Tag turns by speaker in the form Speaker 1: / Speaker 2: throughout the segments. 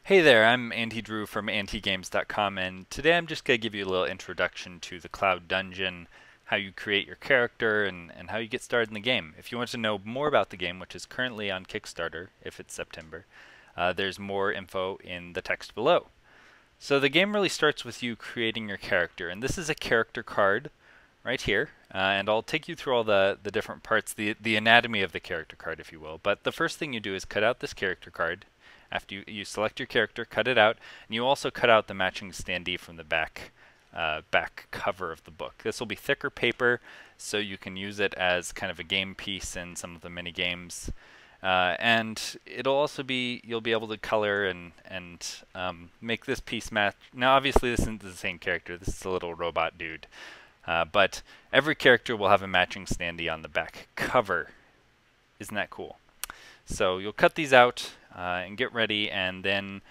Speaker 1: Hey there, I'm Andy Drew from antigames.com, and today I'm just going to give you a little introduction to the Cloud Dungeon, how you create your character, and how you get started in the game. If you want to know more about the game, which is currently on Kickstarter, if it's September, there's more info in the text below. So the game really starts with you creating your character, and this is a character card right here, and I'll take you through all the different parts, the anatomy of the character card, if you will. But the first thing you do is cut out this character card. After you select your character, cut it out, and you also cut out the matching standee from the back cover of the book. This will be thicker paper, so you can use it as kind of a game piece in some of the mini games. And it'll also be, you'll be able to color and make this piece match. Now obviously this isn't the same character, this is a little robot dude. But every character will have a matching standee on the back cover. Isn't that cool? So you'll cut these out and get ready, and then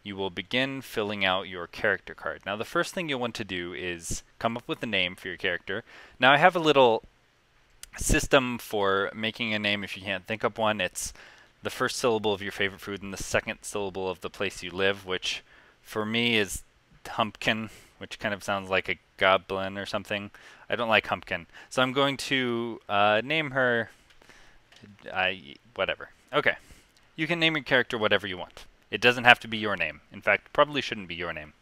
Speaker 1: you will begin filling out your character card. Now the first thing you'll want to do is come up with a name for your character. Now I have a little system for making a name if you can't think of one. It's the first syllable of your favorite food and the second syllable of the place you live, which for me is Humpkin, which kind of sounds like a goblin or something. I don't like Humpkin. So I'm going to name her whatever. Okay. You can name your character whatever you want. It doesn't have to be your name. In fact, probably shouldn't be your name.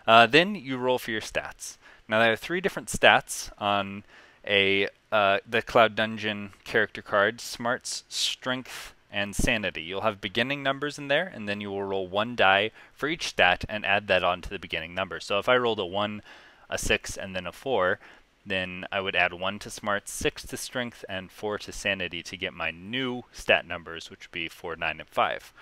Speaker 1: Then you roll for your stats. Now there are 3 different stats on the Cloud Dungeon character card: Smarts, Strength, and Sanity. You'll have beginning numbers in there, and then you will roll 1 die for each stat and add that onto the beginning number. So if I rolled a 1, a 6, and then a 4, then I would add 1 to Smarts, 6 to Strength, and 4 to Sanity to get my new stat numbers, which would be 4, 9, and 5.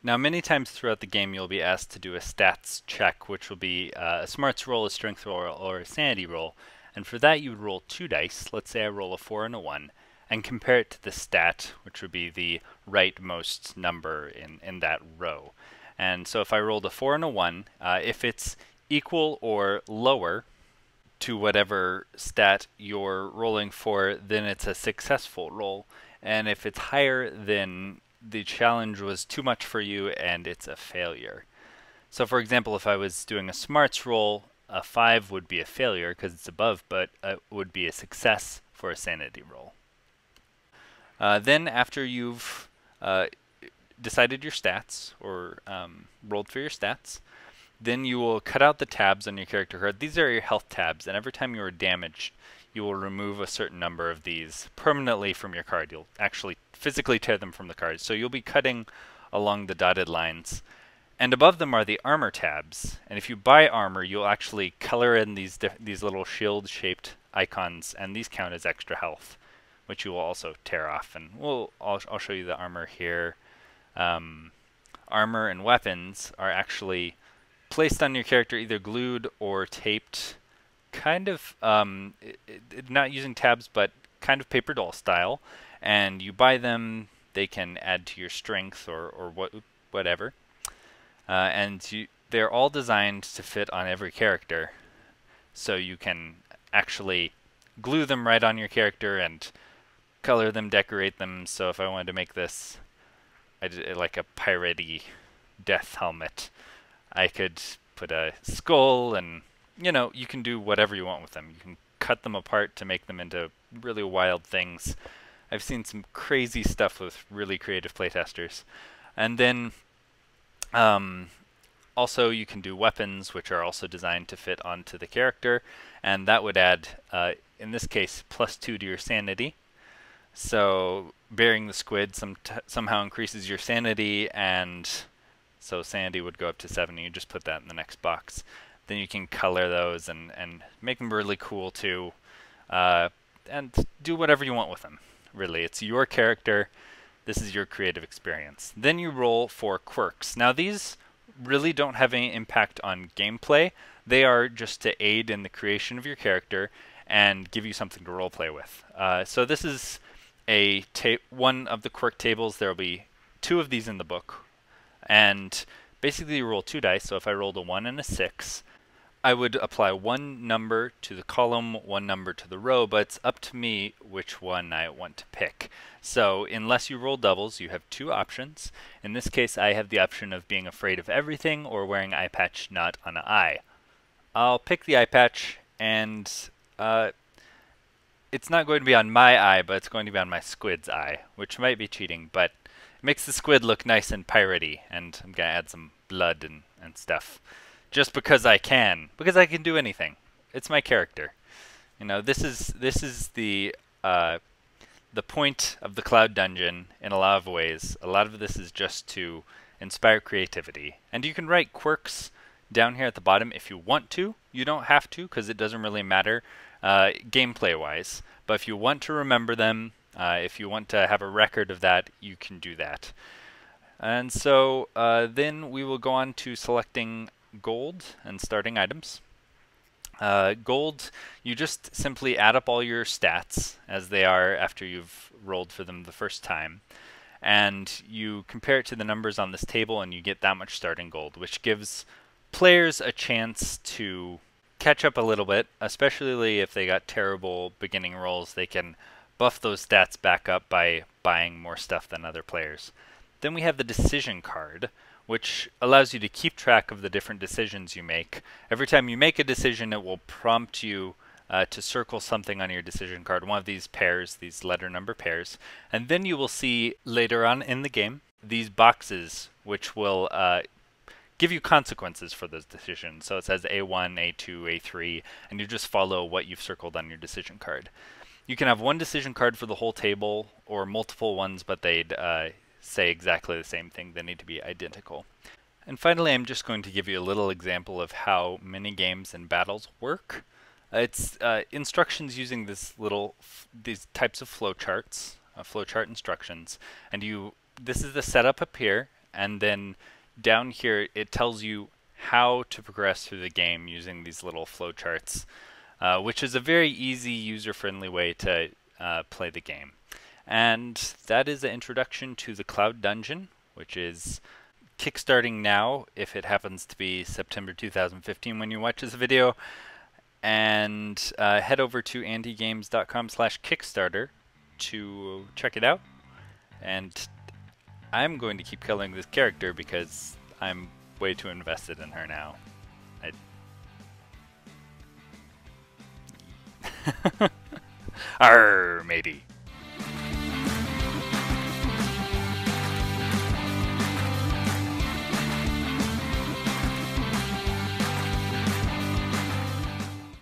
Speaker 1: Now many times throughout the game you'll be asked to do a stats check, which will be a Smarts roll, a Strength roll, or a Sanity roll. And for that you would roll 2 dice. Let's say I roll a 4 and a 1, and compare it to the stat, which would be the rightmost number in that row. And so if I rolled a 4 and a 1, if it's equal or lower to whatever stat you're rolling for, then it's a successful roll. And if it's higher, then the challenge was too much for you and it's a failure. So for example, if I was doing a Smarts roll, a 5 would be a failure because it's above, but it would be a success for a Sanity roll. Then after you've decided your stats, or rolled for your stats, then you will cut out the tabs on your character card. These are your health tabs, and every time you are damaged, you will remove a certain number of these permanently from your card. You'll actually physically tear them from the card. So you'll be cutting along the dotted lines. And above them are the armor tabs. And if you buy armor, you'll actually color in these little shield-shaped icons, and these count as extra health, which you will also tear off. And I'll show you the armor here. Armor and weapons are actually placed on your character, either glued or taped, kind of not using tabs, but kind of paper doll style. And you buy them; they can add to your strength or whatever. They're all designed to fit on every character, so you can actually glue them right on your character and color them, decorate them. So if I wanted to make this like a piratey death helmet, I could put a skull, and you can do whatever you want with them. You can cut them apart to make them into really wild things. I've seen some crazy stuff with really creative playtesters. And then also you can do weapons, which are also designed to fit onto the character, and that would add, in this case, +2 to your sanity. So burying the squid somehow increases your sanity, and so sanity would go up to 7, and you just put that in the next box. Then you can color those and make them really cool too, and do whatever you want with them. Really, it's your character. This is your creative experience. Then you roll for quirks. Now these really don't have any impact on gameplay. They are just to aid in the creation of your character and give you something to roleplay with. So this is one of the quirk tables. There will be 2 of these in the book. And basically you roll 2 dice, so if I rolled a 1 and a 6, I would apply one number to the column, one number to the row, but it's up to me which one I want to pick. So unless you roll doubles, you have two options. In this case, I have the option of being afraid of everything or wearing eye patch not on an eye. I'll pick the eye patch, and it's not going to be on my eye, but it's going to be on my squid's eye, which might be cheating, but it makes the squid look nice and piratey, and I'm going to add some blood and stuff. Just because I can do anything. It's my character. You know, this is the point of the Cloud Dungeon in a lot of ways. A lot of this is just to inspire creativity. And you can write quirks down here at the bottom if you want to. You don't have to, because it doesn't really matter gameplay-wise. But if you want to remember them, if you want to have a record of that, you can do that. And so then we will go on to selecting gold and starting items. Gold, you just simply add up all your stats as they are after you've rolled for them the first time, and you compare it to the numbers on this table, and you get that much starting gold, which gives players a chance to catch up a little bit, especially if they got terrible beginning rolls. They can buff those stats back up by buying more stuff than other players. Then we have the decision card, which allows you to keep track of the different decisions you make. Every time you make a decision, it will prompt you to circle something on your decision card, one of these pairs, these letter number pairs. And then you will see later on in the game these boxes, which will give you consequences for those decisions. So it says A1, A2, A3, and you just follow what you've circled on your decision card. You can have one decision card for the whole table, or multiple ones, but they'd say exactly the same thing. They need to be identical. And finally, I'm just going to give you a little example of how mini games and battles work. It's instructions using these types of flowcharts, flowchart instructions, and this is the setup up here, and then down here it tells you how to progress through the game using these little flowcharts, which is a very easy, user-friendly way to play the game. And that is the introduction to the Cloud Dungeon, which is kickstarting now, if it happens to be September 2015 when you watch this video. And head over to andygames.com/kickstarter to check it out. And I'm going to keep killing this character because I'm way too invested in her now. Arr, matey.